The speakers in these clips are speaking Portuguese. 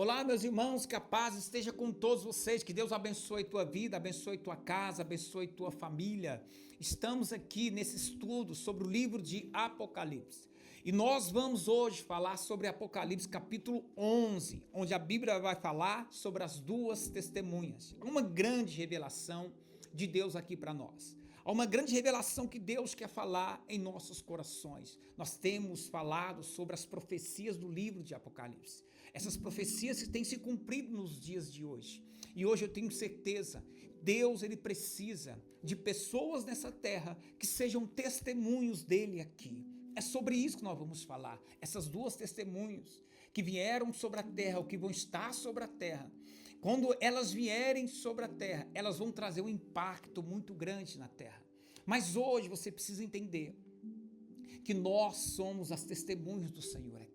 Olá, meus irmãos, que a paz esteja com todos vocês, que Deus abençoe tua vida, abençoe tua casa, abençoe tua família. Estamos aqui nesse estudo sobre o livro de Apocalipse. E nós vamos hoje falar sobre Apocalipse capítulo 11, onde a Bíblia vai falar sobre as duas testemunhas. É uma grande revelação de Deus aqui para nós. Há uma grande revelação que Deus quer falar em nossos corações. Nós temos falado sobre as profecias do livro de Apocalipse. Essas profecias têm se cumprido nos dias de hoje. E hoje eu tenho certeza, Deus ele precisa de pessoas nessa terra que sejam testemunhos dele aqui. É sobre isso que nós vamos falar. Essas duas testemunhas que vieram sobre a terra, ou que vão estar sobre a terra. Quando elas vierem sobre a terra, elas vão trazer um impacto muito grande na terra. Mas hoje você precisa entender que nós somos as testemunhas do Senhor aqui.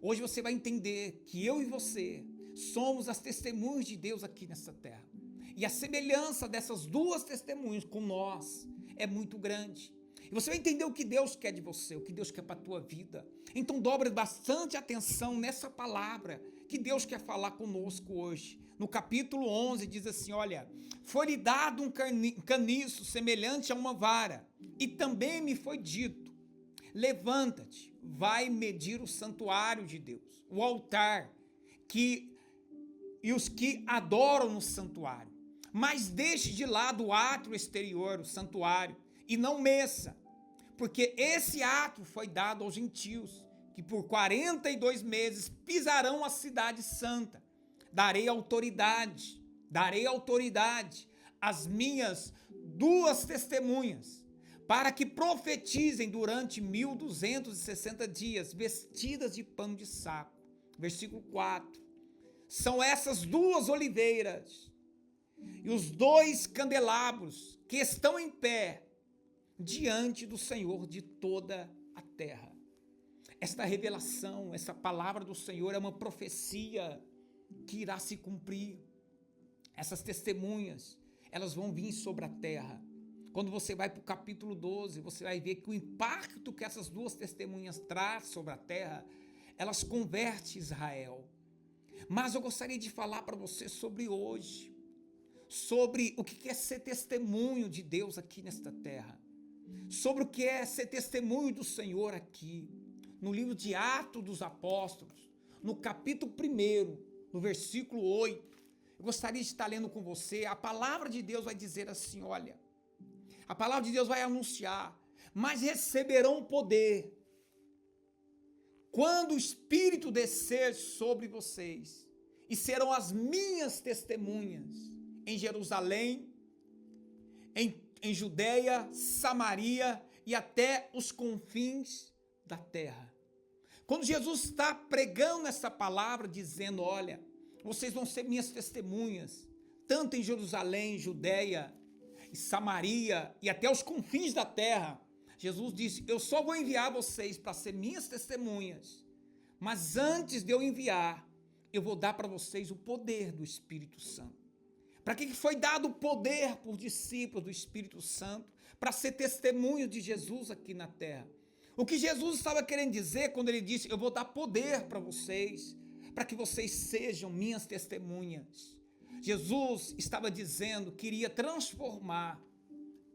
Hoje você vai entender que eu e você somos as testemunhas de Deus aqui nessa terra. E a semelhança dessas duas testemunhas com nós é muito grande. E você vai entender o que Deus quer de você, o que Deus quer para a tua vida. Então dobre bastante atenção nessa palavra que Deus quer falar conosco hoje. No capítulo 11 diz assim, olha, foi-lhe dado um caniço semelhante a uma vara, e também me foi dito, levanta-te, vai medir o santuário de Deus, o altar, e os que adoram no santuário. Mas deixe de lado o átrio exterior, o santuário, e não meça, porque esse ato foi dado aos gentios, que por 42 meses pisarão a cidade santa. Darei autoridade às minhas duas testemunhas, para que profetizem durante 1260 dias, vestidas de pano de saco. Versículo 4. São essas duas oliveiras e os dois candelabros que estão em pé diante do Senhor de toda a terra. Esta revelação, essa palavra do Senhor é uma profecia que irá se cumprir. Essas testemunhas, elas vão vir sobre a terra. Quando você vai para o capítulo 12, você vai ver que o impacto que essas duas testemunhas trazem sobre a terra, elas convertem Israel. Mas eu gostaria de falar para você sobre hoje, sobre o que é ser testemunho de Deus aqui nesta terra, sobre o que é ser testemunho do Senhor aqui, no livro de Atos dos Apóstolos, no capítulo 1, no versículo 8, eu gostaria de estar lendo com você. A palavra de Deus vai dizer assim, olha, a palavra de Deus vai anunciar, mas receberão poder quando o Espírito descer sobre vocês, e serão as minhas testemunhas em Jerusalém, em Judeia, Samaria e até os confins da terra. Quando Jesus está pregando essa palavra, dizendo, olha, vocês vão ser minhas testemunhas, tanto em Jerusalém, Judeia e Samaria e até os confins da terra. Jesus disse, eu só vou enviar vocês para ser minhas testemunhas, mas antes de eu enviar, eu vou dar para vocês o poder do Espírito Santo. Para que foi dado o poder por discípulos do Espírito Santo? Para ser testemunho de Jesus aqui na terra. O que Jesus estava querendo dizer quando ele disse, eu vou dar poder para vocês, para que vocês sejam minhas testemunhas. Jesus estava dizendo que iria transformar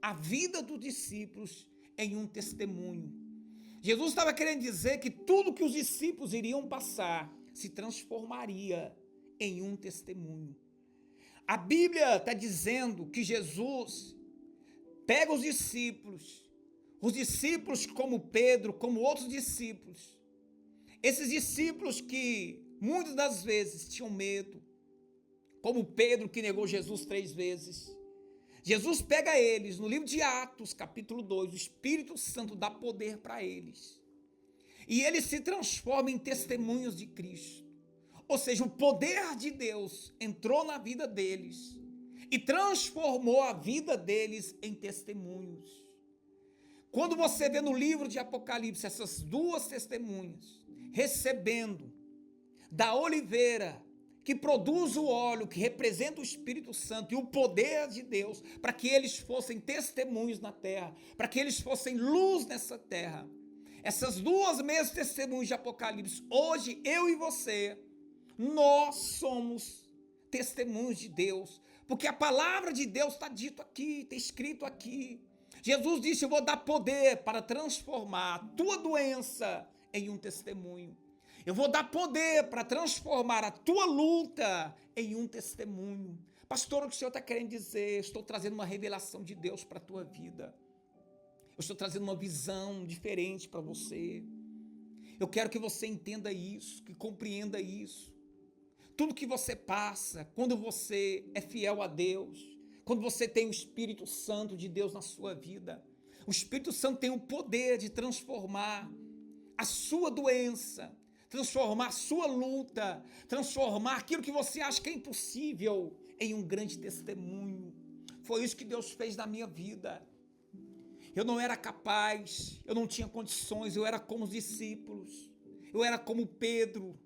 a vida dos discípulos em um testemunho. Jesus estava querendo dizer que tudo que os discípulos iriam passar se transformaria em um testemunho. A Bíblia está dizendo que Jesus pega os discípulos como Pedro, como outros discípulos, esses discípulos que muitas das vezes tinham medo, como Pedro que negou Jesus 3 vezes, Jesus pega eles, no livro de Atos, capítulo 2, o Espírito Santo dá poder para eles, e eles se transformam em testemunhos de Cristo. Ou seja, o poder de Deus entrou na vida deles e transformou a vida deles em testemunhos. Quando você vê no livro de Apocalipse essas duas testemunhas recebendo da oliveira que produz o óleo, que representa o Espírito Santo e o poder de Deus, para que eles fossem testemunhos na terra, para que eles fossem luz nessa terra. Essas duas mesmas testemunhas de Apocalipse, hoje eu e você, Nós somos testemunhos de Deus, porque a palavra de Deus está dito aqui, está escrito aqui. Jesus disse: eu vou dar poder para transformar a tua doença em um testemunho. Eu vou dar poder para transformar a tua luta em um testemunho. Pastor, o que o Senhor está querendo dizer? Eu estou trazendo uma revelação de Deus para a tua vida. Eu estou trazendo uma visão diferente para você. Eu quero que você entenda isso, que compreenda isso. Tudo que você passa, quando você é fiel a Deus, quando você tem o Espírito Santo de Deus na sua vida, o Espírito Santo tem o poder de transformar a sua doença, transformar a sua luta, transformar aquilo que você acha que é impossível em um grande testemunho. Foi isso que Deus fez na minha vida. Eu não era capaz, eu não tinha condições, eu era como os discípulos, eu era como Pedro.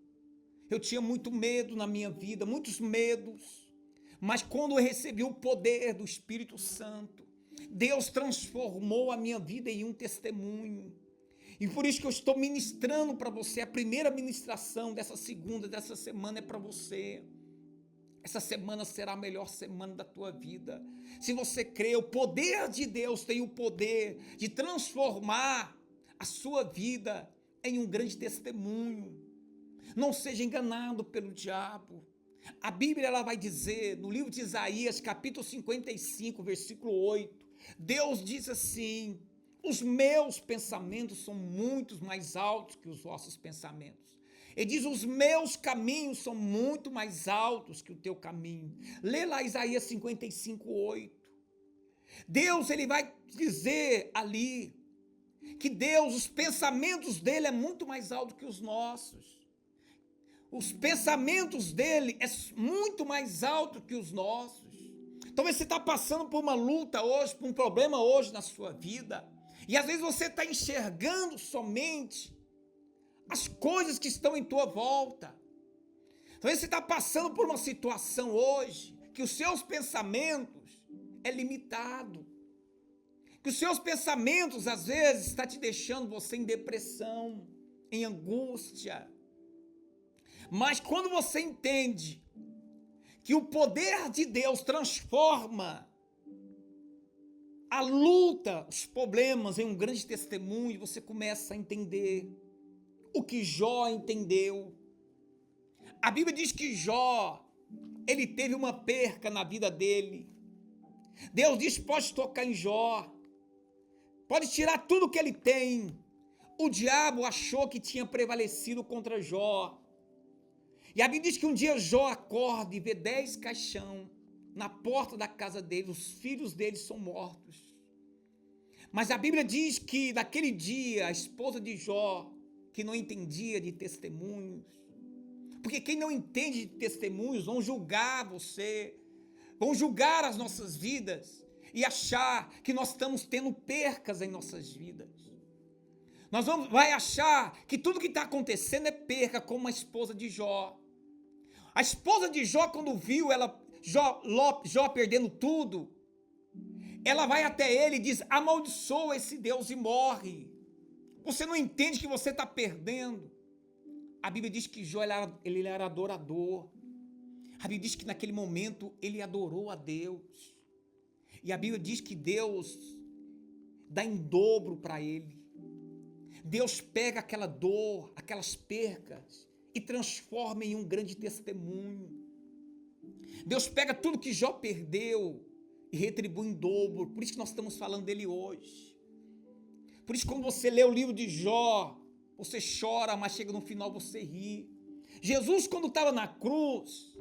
Eu tinha muito medo na minha vida, muitos medos, mas quando eu recebi o poder do Espírito Santo, Deus transformou a minha vida em um testemunho. E por isso que eu estou ministrando para você, a primeira ministração dessa semana é para você. Essa semana será a melhor semana da tua vida. Se você crê, o poder de Deus tem o poder de transformar a sua vida em um grande testemunho. Não seja enganado pelo diabo. A Bíblia ela vai dizer, no livro de Isaías, capítulo 55, versículo 8, Deus diz assim: os meus pensamentos são muito mais altos que os vossos pensamentos. Ele diz: os meus caminhos são muito mais altos que o teu caminho. Lê lá Isaías 55, 8. Deus ele vai dizer ali que Deus, os pensamentos dele é muito mais alto que os nossos. Os pensamentos dele é muito mais alto que os nossos. Talvez você está passando por uma luta hoje, por um problema hoje na sua vida, e às vezes você está enxergando somente as coisas que estão em tua volta. Talvez você está passando por uma situação hoje que os seus pensamentos é limitado, que os seus pensamentos às vezes está te deixando você em depressão, em angústia. Mas quando você entende que o poder de Deus transforma a luta, os problemas em um grande testemunho, você começa a entender o que Jó entendeu. A Bíblia diz que Jó, ele teve uma perca na vida dele. Deus diz: pode tocar em Jó, pode tirar tudo que ele tem. O diabo achou que tinha prevalecido contra Jó. E a Bíblia diz que um dia Jó acorda e vê 10 caixão na porta da casa dele, os filhos dele são mortos. Mas a Bíblia diz que naquele dia a esposa de Jó, que não entendia de testemunhos, porque quem não entende de testemunhos vão julgar você, vão julgar as nossas vidas e achar que nós estamos tendo percas em nossas vidas. Vai achar que tudo que está acontecendo é perca, como a esposa de Jó. A esposa de Jó, quando viu Jó perdendo tudo, ela vai até ele e diz: amaldiçoa esse Deus e morre. Você não entende que você está perdendo. A Bíblia diz que Jó ele era adorador. A Bíblia diz que naquele momento ele adorou a Deus. E a Bíblia diz que Deus dá em dobro para ele. Deus pega aquela dor, aquelas percas e transforma em um grande testemunho. Deus pega tudo que Jó perdeu e retribui em dobro. Por isso que nós estamos falando dele hoje. Por isso, quando você lê o livro de Jó, você chora, mas chega no final você ri. Jesus, quando estava na cruz,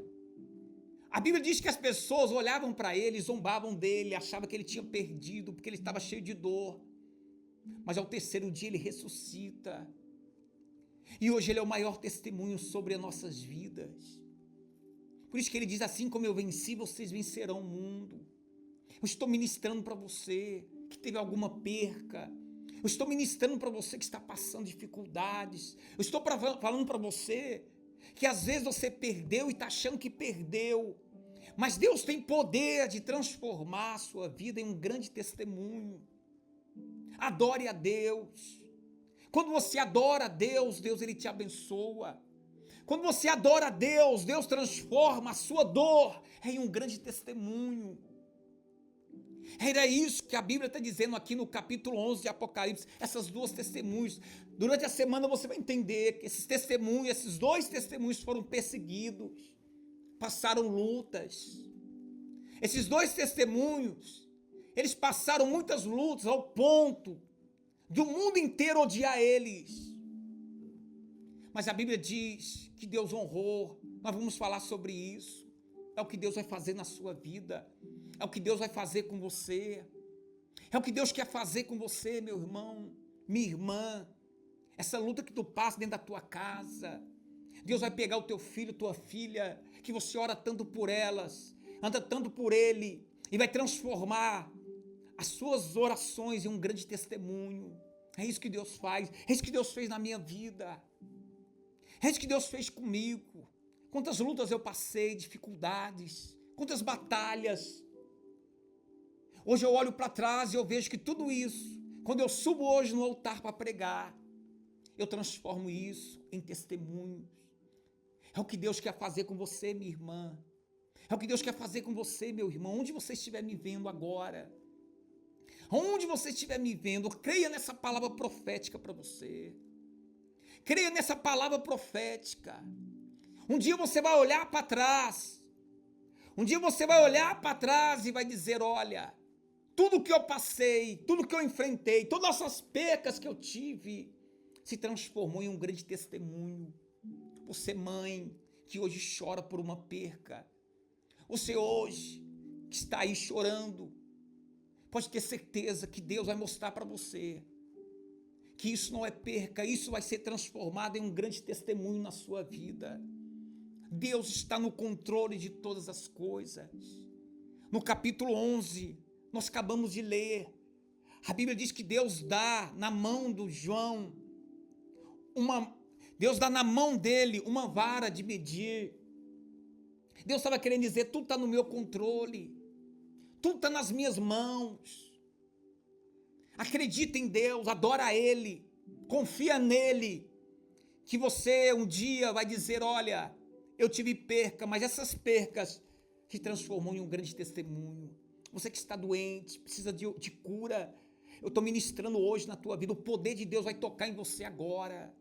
a Bíblia diz que as pessoas olhavam para ele, zombavam dele, achavam que ele tinha perdido, porque ele estava cheio de dor. Mas ao terceiro dia ele ressuscita. E hoje ele é o maior testemunho sobre as nossas vidas. Por isso que ele diz: assim como eu venci, vocês vencerão o mundo. Eu estou ministrando para você que teve alguma perca. Eu estou ministrando para você que está passando dificuldades. Eu estou falando para você que às vezes você perdeu e está achando que perdeu. Mas Deus tem poder de transformar a sua vida em um grande testemunho. Adore a Deus. Quando você adora a Deus, Deus ele te abençoa. Quando você adora a Deus, Deus transforma a sua dor em um grande testemunho. Era isso que a Bíblia está dizendo aqui no capítulo 11 de Apocalipse, essas duas testemunhas. Durante a semana você vai entender que esses testemunhos, esses dois testemunhos foram perseguidos, passaram lutas. Esses dois testemunhos, eles passaram muitas lutas ao ponto de o mundo inteiro odiar eles. Mas a Bíblia diz que Deus honrou. Nós vamos falar sobre isso. É o que Deus vai fazer na sua vida. É o que Deus vai fazer com você. É o que Deus quer fazer com você, meu irmão, minha irmã. Essa luta que tu passa dentro da tua casa. Deus vai pegar o teu filho, tua filha, que você ora tanto por elas, anda tanto por ele, e vai transformar as suas orações em um grande testemunho. É isso que Deus faz. É isso que Deus fez na minha vida. É isso que Deus fez comigo. Quantas lutas eu passei, dificuldades, quantas batalhas. Hoje eu olho para trás e eu vejo que tudo isso, quando eu subo hoje no altar para pregar, eu transformo isso em testemunhos. É o que Deus quer fazer com você, minha irmã. É o que Deus quer fazer com você, meu irmão. Onde você estiver me vendo agora, onde você estiver me vendo, creia nessa palavra profética para você. Creia nessa palavra profética. Um dia você vai olhar para trás. Um dia você vai olhar para trás e vai dizer, olha, tudo que eu passei, tudo que eu enfrentei, todas essas percas que eu tive, se transformou em um grande testemunho. Você, mãe, que hoje chora por uma perca. Você hoje, que está aí chorando, pode ter certeza que Deus vai mostrar para você que isso não é perca, isso vai ser transformado em um grande testemunho na sua vida. Deus está no controle de todas as coisas. No capítulo 11, nós acabamos de ler, a Bíblia diz que Deus dá na mão do João, Deus dá na mão dele uma vara de medir. Deus estava querendo dizer, tudo está no meu controle, tudo está nas minhas mãos. Acredita em Deus, adora Ele, confia nele, que você um dia vai dizer, olha, eu tive perca, mas essas percas se transformam em um grande testemunho. Você que está doente, precisa de cura, eu estou ministrando hoje na tua vida, o poder de Deus vai tocar em você agora,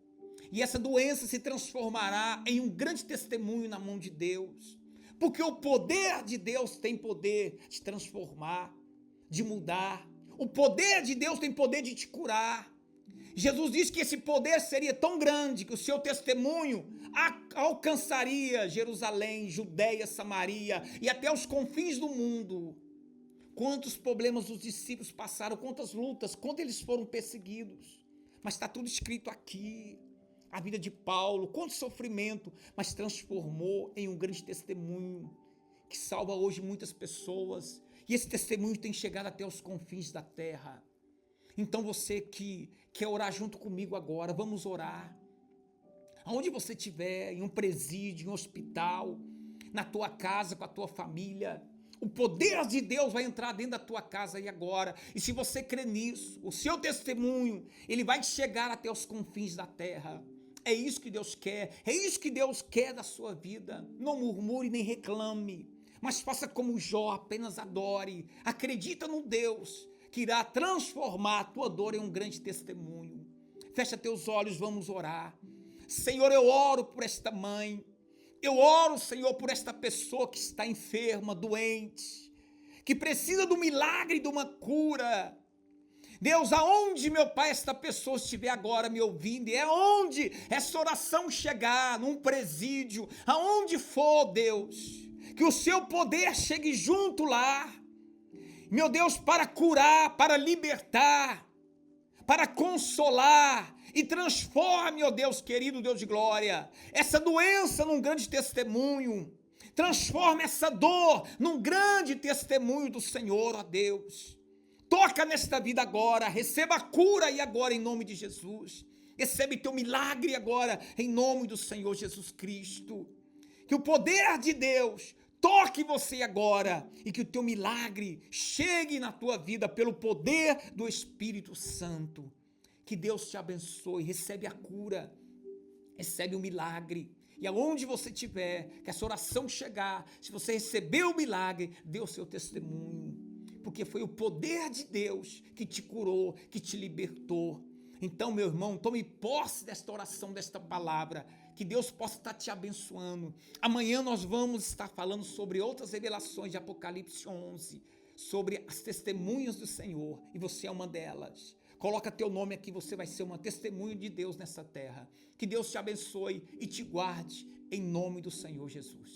e essa doença se transformará em um grande testemunho na mão de Deus, porque o poder de Deus tem poder de transformar, de mudar. O poder de Deus tem poder de te curar. Jesus disse que esse poder seria tão grande que o seu testemunho alcançaria Jerusalém, Judeia, Samaria e até os confins do mundo. Quantos problemas os discípulos passaram, quantas lutas, quanto eles foram perseguidos. Mas está tudo escrito aqui. A vida de Paulo, quanto sofrimento, mas transformou em um grande testemunho que salva hoje muitas pessoas. E esse testemunho tem chegado até os confins da terra. Então você que quer orar junto comigo agora, vamos orar. Aonde você estiver, em um presídio, em um hospital, na tua casa, com a tua família, o poder de Deus vai entrar dentro da tua casa aí agora. E se você crê nisso, o seu testemunho, ele vai chegar até os confins da terra. É isso que Deus quer, é isso que Deus quer da sua vida. Não murmure nem reclame, mas faça como Jó, apenas adore. Acredita no Deus que irá transformar a tua dor em um grande testemunho. Fecha teus olhos, vamos orar. Senhor, eu oro por esta mãe. Eu oro, Senhor, por esta pessoa que está enferma, doente, que precisa do milagre, de uma cura. Deus, aonde, meu Pai, esta pessoa estiver agora me ouvindo, e aonde essa oração chegar, num presídio, aonde for, Deus, que o seu poder chegue junto lá, meu Deus, para curar, para libertar, para consolar, e transforme, ó Deus querido, Deus de glória, essa doença num grande testemunho, transforme essa dor num grande testemunho do Senhor, ó Deus. Toca nesta vida agora, receba a cura aí agora em nome de Jesus, recebe teu milagre agora em nome do Senhor Jesus Cristo, que o poder de Deus toque você agora e que o teu milagre chegue na tua vida pelo poder do Espírito Santo. Que Deus te abençoe, recebe a cura, recebe o milagre, E aonde você estiver, que essa oração chegar, se você recebeu o milagre, dê o seu testemunho. Porque foi o poder de Deus que te curou, que te libertou. Então, meu irmão, tome posse desta oração, desta palavra, que Deus possa estar te abençoando. Amanhã nós vamos estar falando sobre outras revelações de Apocalipse 11, sobre as testemunhas do Senhor, e você é uma delas. Coloca teu nome aqui, você vai ser uma testemunha de Deus nessa terra. Que Deus te abençoe e te guarde, em nome do Senhor Jesus.